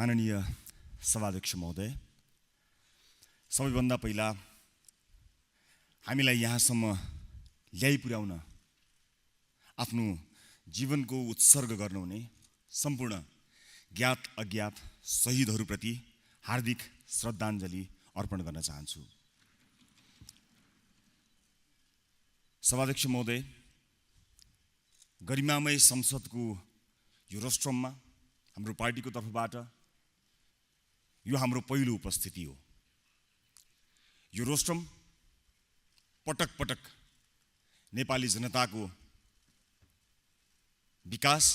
माननीय सभाध्यक्ष महोदय, सबैभन्दा पहिला हामीलाई यहाँसम्म ल्याइ पुर्याउन आफ्नो जीवनको उत्सर्ग गर्नुहुने सम्पूर्ण ज्ञात अज्ञात शहीदहरूप्रति हार्दिक श्रद्धाञ्जली अर्पण गर्न चाहन्छु। सभाध्यक्ष महोदय, गरिमामय संसदको यो रोस्ट्रममा हाम्रो पार्टीको तर्फबाट यो हाम्रो पहिलो उपस्थिति हो। यो रोस्ट्रम पटक पटक नेपाली जनताको विकास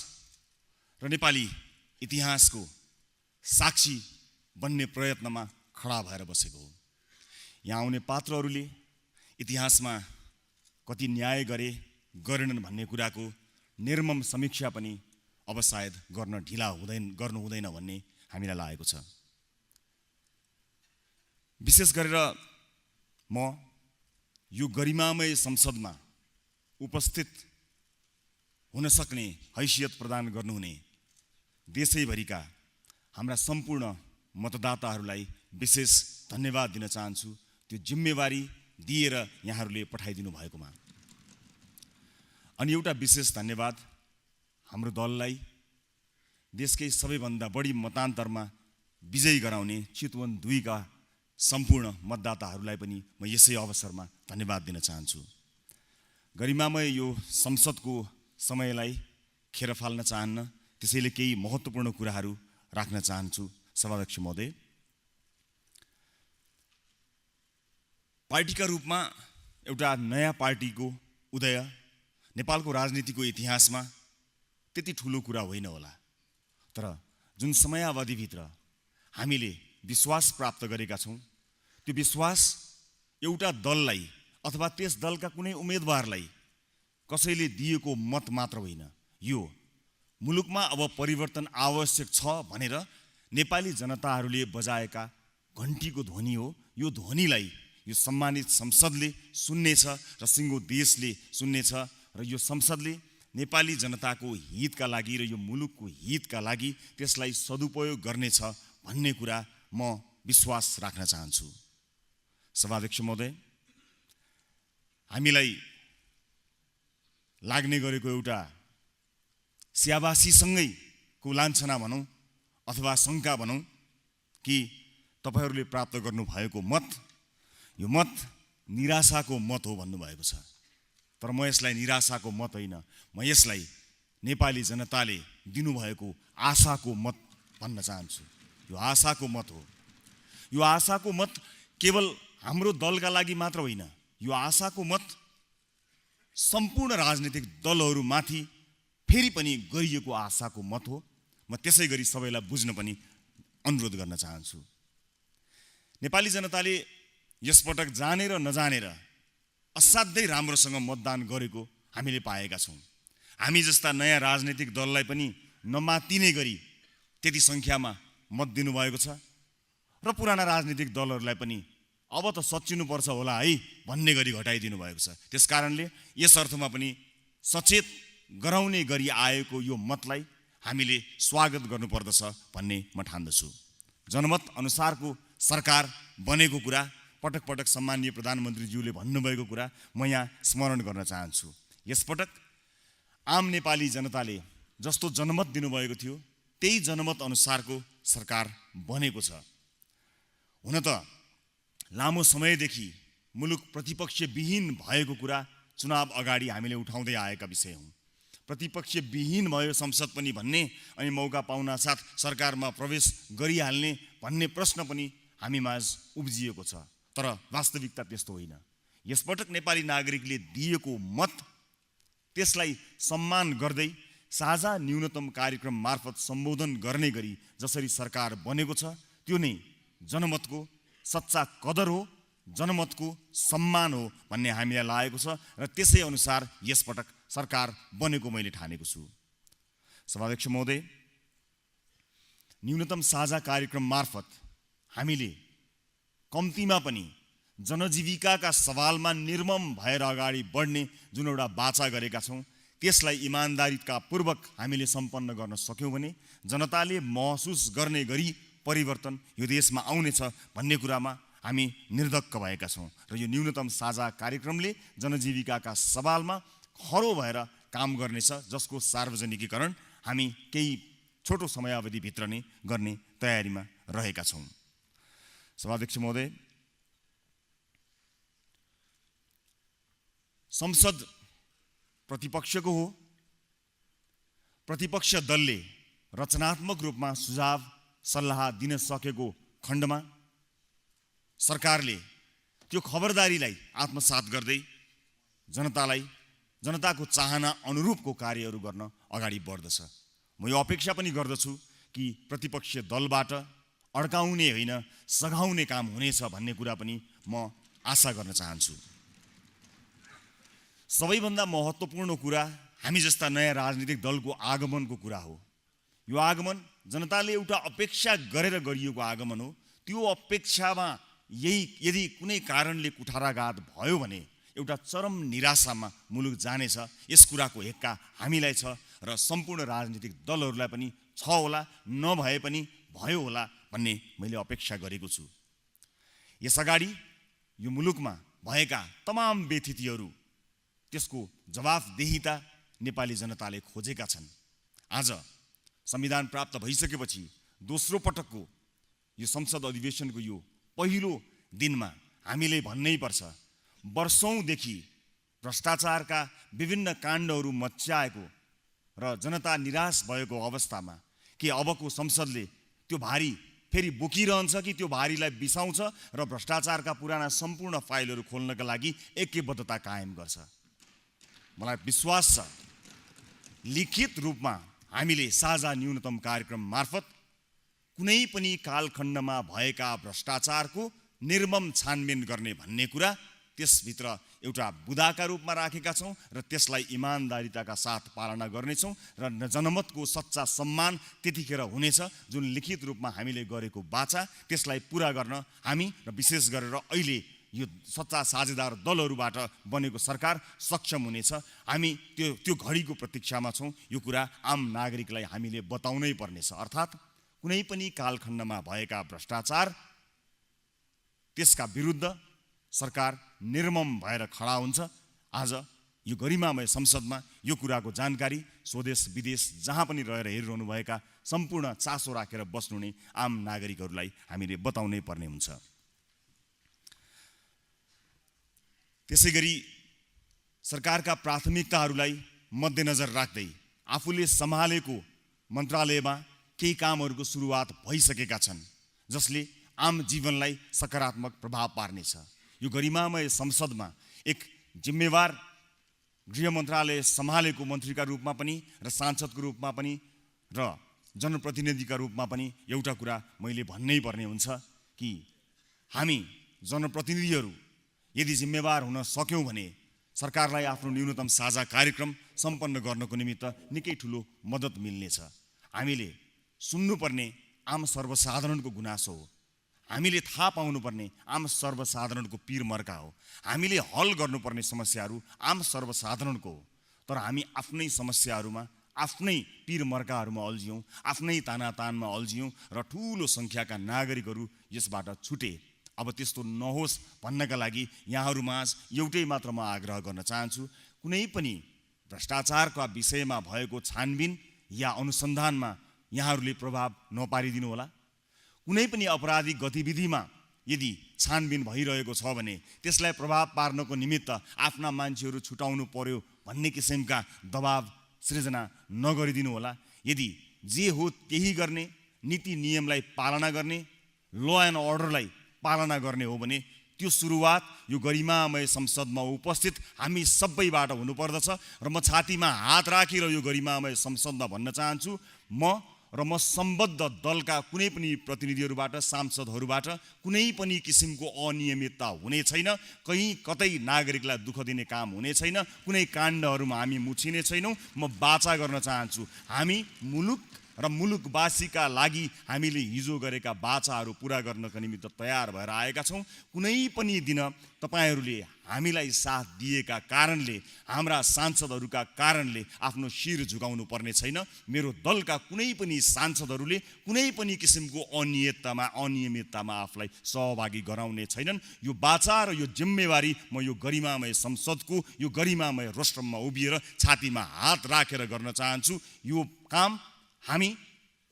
र नेपाली इतिहासको साक्षी बन्ने प्रयत्नमा खडा भएर बसेको हो। यहाँ आउने पात्रहरूले इतिहासमा कति न्याय गरेनन् भन्ने कुराको निर्मम समीक्षा पनि अब सायद गर्नु हुँदैन भन्ने हामीलाई लागेको छ। विशेष गरेर म यो गरिमामय संसदमा उपस्थित हुन सक्ने हैसियत प्रदान गर्नुहुने देशैभरिका हाम्रा सम्पूर्ण मतदाताहरूलाई विशेष धन्यवाद दिन चाहन्छु, त्यो जिम्मेवारी दिएर यहाँहरूले पठाइदिनु भएकोमा। अनि एउटा विशेष धन्यवाद हाम्रो दललाई देशकै सबैभन्दा बढी मतान्तरमा विजयी गराउने चितवन 2 का सम्पूर्ण मतदाताहरूलाई पनि म यसै अवसरमा धन्यवाद दिन चाहन्छु। गरिमामय यो संसदको समयलाई खेर फाल्न चाहन्न, त्यसैले केही महत्त्वपूर्ण कुराहरू राख्न चाहन्छु। सभाध्यक्ष महोदय, पार्टीका रूपमा एउटा नयाँ पार्टीको उदय नेपालको राजनीतिको इतिहासमा त्यति ठुलो कुरा होइन होला, तर जुन समयावधिभित्र हामीले विश्वास प्राप्त गरेका छौँ, त्यो विश्वास एउटा दललाई अथवा त्यस दलका कुनै उम्मेदवारलाई कसैले दिएको मत मात्र होइन, यो मुलुकमा अब परिवर्तन आवश्यक छ भनेर नेपाली जनताहरूले बजाएका घन्टीको ध्वनि हो। यो ध्वनिलाई यो सम्मानित संसदले सुन्नेछ र सिङ्गो देशले सुन्नेछ र यो संसदले नेपाली जनताको हितका लागि र यो मुलुकको हितका लागि त्यसलाई सदुपयोग गर्नेछ भन्ने कुरा म विश्वास राख्न चाहन्छु। सभाध्यक्ष महोदय, हामीलाई लाग्ने गरेको एउटा स्याबासीसँगै को लान्छना भनौँ अथवा शङ्का भनौँ कि तपाईँहरूले प्राप्त गर्नुभएको मत, यो मत निराशाको मत हो भन्नुभएको छ, तर म यसलाई निराशाको मत होइन, म यसलाई नेपाली जनताले दिनुभएको आशाको मत भन्न चाहन्छु। यो आशाको मत हो। यो आशाको मत केवल हाम्रो दलका लागि मात्र होइन, यो आशाको मत सम्पूर्ण राजनीतिक दलहरूमाथि फेरि पनि गरिएको आशाको मत हो। म त्यसै गरी सबैलाई बुझ्न पनि अनुरोध गर्न चाहन्छु। नेपाली जनताले यसपटक जानेर नजानेर असाध्यै राम्रोसँग मतदान गरेको हामीले पाएका छौँ। हामी जस्ता नयाँ राजनीतिक दललाई पनि नमातिने गरी त्यति सङ्ख्यामा मत दिनुभएको छ र पुराना राजनीतिक दलहरूलाई पनि अब त सच्चिनुपर्छ होला है भन्ने गरी घटाइदिनु भएको छ। त्यस कारणले यस अर्थमा पनि सचेत गराउने गरी आएको यो मतलाई हामीले स्वागत गर्नुपर्दछ भन्ने म ठान्दछु। जनमत अनुसारको सरकार बनेको कुरा पटक पटक सम्माननीय प्रधानमन्त्रीज्यूले भन्नुभएको कुरा म यहाँ स्मरण गर्न चाहन्छु। यसपटक आम नेपाली जनताले जस्तो जनमत दिनुभएको थियो त्यही जनमत अनुसारको सरकार बनेको छ। हुन त लामो समयदेखि मुलुक प्रतिपक्षविहीन भएको कुरा चुनाव अगाडि हामीले उठाउँदै आएका विषय हुन्। प्रतिपक्षविहीन भयो संसद पनि भन्ने अनि मौका पाउनासाथ सरकारमा प्रवेश गरिहाल्ने भन्ने प्रश्न पनि हामीमाझ उब्जिएको छ, तर वास्तविकता त्यस्तो होइन। यसपटक नेपाली नागरिकले दिएको मत त्यसलाई सम्मान गर्दै साझा न्यूनतम कार्यक्रम मार्फत सम्बोधन गर्ने गरी जसरी सरकार बनेको छ त्यो नै जनमतको सच्चा कदर हो, जनमतको सम्मान हो भन्ने हामीलाई लागेको छ र त्यसै अनुसार यसपटक सरकार बनेको मैले ठानेको छु। सभाध्यक्ष महोदय, न्यूनतम साझा कार्यक्रम मार्फत हामीले कम्तीमा पनि जनजीविकाका सवालमा निर्मम भएर अगाडि बढ्ने जुन एउटा बाचा गरेका छौँ त्यसलाई इमानदारीका पूर्वक हामीले सम्पन्न गर्न सक्यौँ भने जनताले महसुस गर्ने गरी परिवर्तन यो देशमा आउनेछ भन्ने कुरामा हामी निर्धक्क भएका छौँ र यो न्यूनतम साझा कार्यक्रमले जनजीविकाका सवालमा खरो भएर काम गर्नेछ, जसको सार्वजनिकीकरण हामी केही छोटो समयावधिभित्र नै गर्ने तयारीमा रहेका छौँ। सभाध्यक्ष महोदय, संसद प्रतिपक्षको हो। प्रतिपक्ष दलले रचनात्मक रूपमा सुझाव सल्लाह दिन सकेको खण्डमा सरकारले त्यो खबरदारीलाई आत्मसात गर्दै जनताको चाहना अनुरूपको कार्यहरू गर्न अगाडि बढ्दछ। म यो अपेक्षा पनि गर्दछु कि प्रतिपक्षीय दलबाट अड्काउने होइन सघाउने काम हुनेछ भन्ने कुरा पनि म आशा गर्न चाहन्छु। सबैभन्दा महत्त्वपूर्ण कुरा हामी जस्ता नयाँ राजनीतिक दलको आगमनको कुरा हो। यो आगमन जनताले एउटा अपेक्षा गरेर गरिएको आगमन हो। त्यो अपेक्षामा यदि कुनै कारणले कुठाराघात भयो भने एउटा चरम निराशामा मुलुक जानेछ। यस कुराको हेक्का हामीलाई छ र सम्पूर्ण राजनीतिक दलहरूलाई पनि छ होला, नभए पनि भयो होला भन्ने मैले अपेक्षा गरेको छु। यसअगाडि यो मुलुकमा भएका तमाम बेथितिहरू त्यसको जवाफदेहिता नेपाली जनताले खोजेका छन्। आज संविधान प्राप्त भइसकेपछि दोस्रो पटकको यो संसद अधिवेशनको यो पहिलो दिनमा हामीले भन्नै पर्छ, वर्षौंदेखि भ्रष्टाचारका विभिन्न काण्डहरू मच्चाएको र जनता निराश भएको अवस्थामा के अबको संसदले त्यो भारी फेरि बोकिरहन्छ कि त्यो भारीलाई बिसाउँछ र भ्रष्टाचारका पुराना सम्पूर्ण फाइलहरू खोल्नका लागि ऐक्यबद्धता कायम गर्छ। मलाई विश्वास छ लिखित रूपमा हामीले साझा न्यूनतम कार्यक्रम मार्फत कुनै पनि कालखण्डमा भएका भ्रष्टाचारको निर्मम छानबिन गर्ने भन्ने कुरा त्यसभित्र एउटा बुदाका रूपमा राखेका छौँ र त्यसलाई इमानदारीताका साथ पालना गर्नेछौँ र जनमतको सच्चा सम्मान त्यतिखेर हुनेछ जुन लिखित रूपमा हामीले गरेको बाचा त्यसलाई पुरा गर्न हामी र विशेष गरेर अहिले यो सच्चा साझेदार दलहरूबाट बनेको सरकार सक्षम हुनेछ। हामी त्यो घडीको प्रतीक्षामा छौँ। यो कुरा आम नागरिकलाई हामीले बताउनै पर्नेछ। अर्थात् कुनै पनि कालखण्डमा भएका भ्रष्टाचार त्यसका विरुद्ध सरकार निर्मम भएर खडा हुन्छ। आज यो गरिमामय संसदमा यो कुराको जानकारी स्वदेश विदेश जहाँ पनि रहेर हेरिरहनुभएका सम्पूर्ण चासो राखेर बस्नु नै आम नागरिकहरूलाई हामीले बताउनै पर्ने हुन्छ। त्यसैगरी सरकारका प्राथमिकताहरूलाई मध्यनजर राख्दै आफूले सम्हालेको मन्त्रालयमा केही कामहरूको सुरुवात भइसकेका छन् जसले आम जीवनलाई सकारात्मक प्रभाव पार्नेछ। यो गरिमामय संसदमा एक जिम्मेवार गृह मन्त्रालय सम्हालेको मन्त्रीका रूपमा पनि र सांसदको रूपमा पनि र जनप्रतिनिधिका रूपमा पनि एउटा कुरा मैले भन्नै पर्ने हुन्छ कि हामी जनप्रतिनिधिहरू यदि जिम्मेवार हुन सक्यौँ भने सरकारलाई आफ्नो न्यूनतम साझा कार्यक्रम सम्पन्न गर्नको निमित्त निकै ठुलो मद्दत मिल्नेछ। हामीले सुन्नुपर्ने आम सर्वसाधारणको गुनासो हो। हामीले थाहा पाउनुपर्ने आम सर्वसाधारणको पीर मर्का हो। हामीले हल गर्नुपर्ने समस्याहरू आम सर्वसाधारणको हो। तर हामी आफ्नै समस्याहरूमा आफ्नै पीर मर्काहरूमा अल्झियौँ, आफ्नै तानातानमा अल्झियौँ र ठुलो सङ्ख्याका नागरिकहरू यसबाट छुटे। अब त्यस्तो नहोस् भन्नका लागि यहाँहरूमाझ एउटै मात्र म आग्रह गर्न चाहन्छु, कुनै पनि भ्रष्टाचारका विषयमा भएको छानबिन या अनुसन्धानमा यहाँहरूले प्रभाव नपारिदिनु होला। कुनै पनि अपराधिक गतिविधिमा यदि छानबिन भइरहेको छ भने त्यसलाई प्रभाव पार्नको निमित्त आफ्ना मान्छेहरू छुटाउनु पर्यो भन्ने किसिमका दबाव सृजना नगरिदिनु होला। यदि जे हो त्यही गर्ने, नीति नियमलाई पालना गर्ने, ल एन्ड अर्डरलाई पालना गर्ने हो भने त्यो सुरुवात यो गरिमामय संसदमा उपस्थित हामी सबैबाट हुनुपर्दछ। र म छातीमा हात राखेर यो गरिमामय संसदमा भन्न चाहन्छु, म सम्बद्ध दलका कुनै पनि प्रतिनिधिहरूबाट सांसदहरूबाट कुनै पनि किसिमको अनियमितता हुने छैन। कहीँ कतै नागरिकलाई दुःख दिने काम हुने छैन। कुनै काण्डहरूमा हामी मुछिने छैनौँ। म बाचा गर्न चाहन्छु, हामी मुलुक र मुलुकवासीका लागि हामीले हिजो गरेका बाचाहरू पुरा गर्नका निमित्त तयार भएर आएका छौँ। कुनै पनि दिन तपाईहरूले हामीलाई साथ दिएका कारणले, हाम्रा सांसदहरूका कारणले आफ्नो शिर झुकाउनु पर्ने छैन। मेरो दलका कुनै पनि सांसदहरूले कुनै पनि किसिमको अनियमिततामा आफूलाई सहभागी गराउने छैनन्। यो बाचा र यो जिम्मेवारी म यो गरिमामय संसदको, यो गरिमामय रोस्ट्रममा उभिएर छातीमा हात राखेर गर्न चाहन्छु। यो काम हामी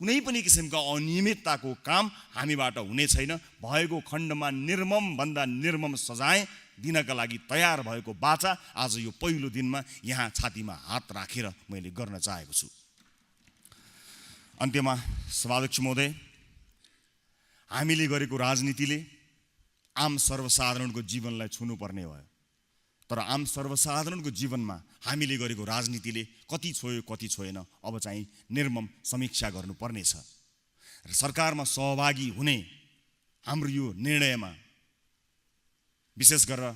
कुनै पनि किसिमका अनियमितताको काम हामीबाट हुने छैन। भएको खण्डमा निर्ममभन्दा निर्मम सजाय दिनका लागि तयार भएको बाचा आज यो पहिलो दिनमा यहाँ छातीमा हात राखेर मैले गर्न चाहेको छु। अन्त्यमा सभाध्यक्ष महोदय, हामीले गरेको राजनीतिले आम सर्वसाधारणको जीवनलाई छुनुपर्ने भयो, तर आम सर्वसाधारणको जीवनमा हामीले गरेको राजनीतिले कति छोयो कति छोएन अब चाहिँ निर्मम समीक्षा गर्नुपर्नेछ। र सरकारमा सहभागी हुने हाम्रो यो निर्णयमा विशेष गरेर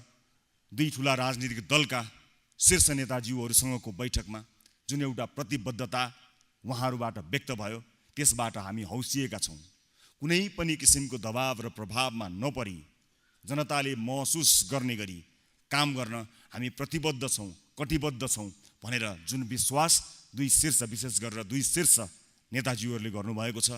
दुई ठुला राजनीतिक दलका शीर्ष नेताज्यूहरूसँगको बैठकमा जुन एउटा प्रतिबद्धता उहाँहरूबाट व्यक्त भयो, त्यसबाट हामी हौसिएका छौँ। कुनै पनि किसिमको दबाव र प्रभावमा नपरी जनताले महसुस गर्ने गरी काम गर्न हामी प्रतिबद्ध छौँ, कटिबद्ध छौँ भनेर जुन विश्वास विशेष गरेर दुई शीर्ष नेताज्यूहरूले गर्नुभएको छ,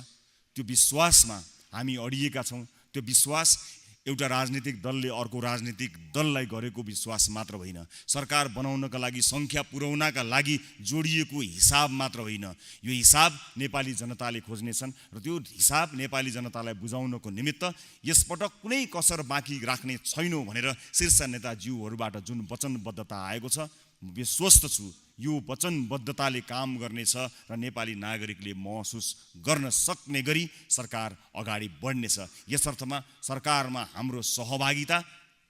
त्यो विश्वासमा हामी अडिएका छौँ। त्यो विश्वास एउटा राजनीतिक दलले अर्को राजनीतिक दललाई गरेको विश्वास मात्र होइन, सरकार बनाउनका लागि, सङ्ख्या पुर्याउनका लागि जोडिएको हिसाब मात्र होइन। यो हिसाब नेपाली जनताले खोज्नेछन् र त्यो हिसाब नेपाली जनतालाई बुझाउनको निमित्त यसपटक कुनै कसर बाँकी राख्ने छैनौँ भनेर शीर्ष नेताज्यूहरूबाट जुन वचनबद्धता आएको छ, विश्वस्त छु यो वचनबद्धताले काम गर्नेछ र नेपाली नागरिकले महसुस गर्न सक्ने गरी सरकार अगाडि बढ्नेछ। यस अर्थमा सरकारमा हाम्रो सहभागिता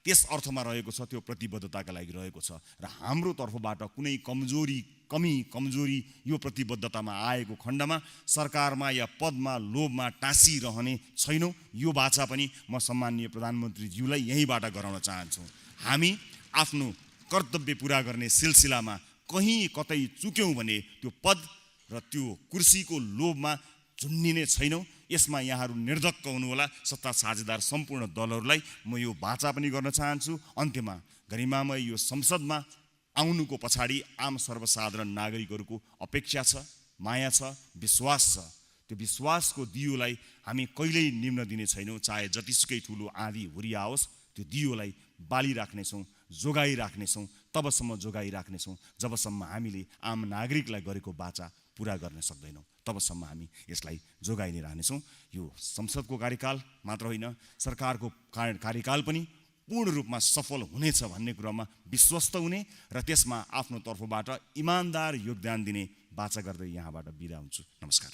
त्यस अर्थमा रहेको छ, त्यो प्रतिबद्धताका लागि रहेको छ र हाम्रो तर्फबाट कुनै कमजोरी यो प्रतिबद्धतामा आएको खण्डमा सरकारमा या पदमा लोभमा टाँसिरहने छैनौँ। यो बाचा पनि म सम्माननीय प्रधानमन्त्रीज्यूलाई यहीँबाट गराउन चाहन्छु। हामी आफ्नो कर्तव्य पुरा गर्ने सिलसिलामा कहीँ कतै चुक्यौँ भने त्यो पद र त्यो कुर्सीको लोभमा झुन्निने छैनौँ। यसमा यहाँहरू निर्धक्क हुनुहोला। सत्ता साझेदार सम्पूर्ण दलहरूलाई म यो बाचा पनि गर्न चाहन्छु। अन्त्यमा गरिमामय यो संसदमा आउनुको पछाडि आम सर्वसाधारण नागरिकहरूको अपेक्षा छ, माया छ, विश्वास छ। त्यो विश्वासको दियोलाई हामी कहिल्यै निम्न दिने छैनौँ। चाहे जतिसुकै ठुलो आँधी हुरी आओस्, त्यो दियोलाई बालिराख्नेछौँ, जोगाइराख्नेछौँ, तबसम्म जोगाइराख्नेछौँ जबसम्म हामीले आम नागरिकलाई गरेको बाचा पुरा गर्न सक्दैनौँ, तबसम्म हामी यसलाई जोगाइ नै रहनेछौँ। यो संसदको कार्यकाल मात्र होइन, सरकारको कार्यकाल पनि पूर्ण रूपमा सफल हुनेछ भन्ने कुरामा विश्वस्त हुने र त्यसमा आफ्नो तर्फबाट इमानदार योगदान दिने बाचा गर्दै यहाँबाट बिदा हुन्छु। नमस्कार।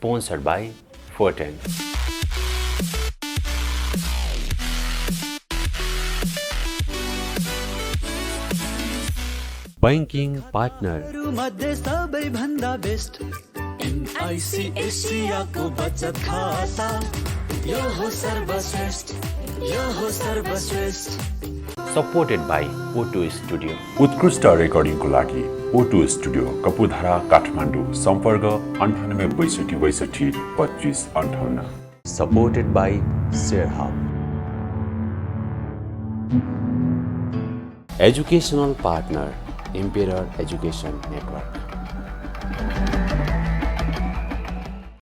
Sponsored by Forten. Banking partner. मध्ये सबैभन्दा बेस्ट एनआईसीएसियाको बचत खाता, यो हो सर्वश्रेष्ठ, यो हो सर्वश्रेष्ठ। Supported by O2 Studio. उत्कृष्ट रेकर्डिङको लागि O2 स्टुडियो, कपुधारा, काठमाडौँ। सम्पर्क 98 62 62 2558। Supported by ShareHub. Educational partner, Emperor Education Network.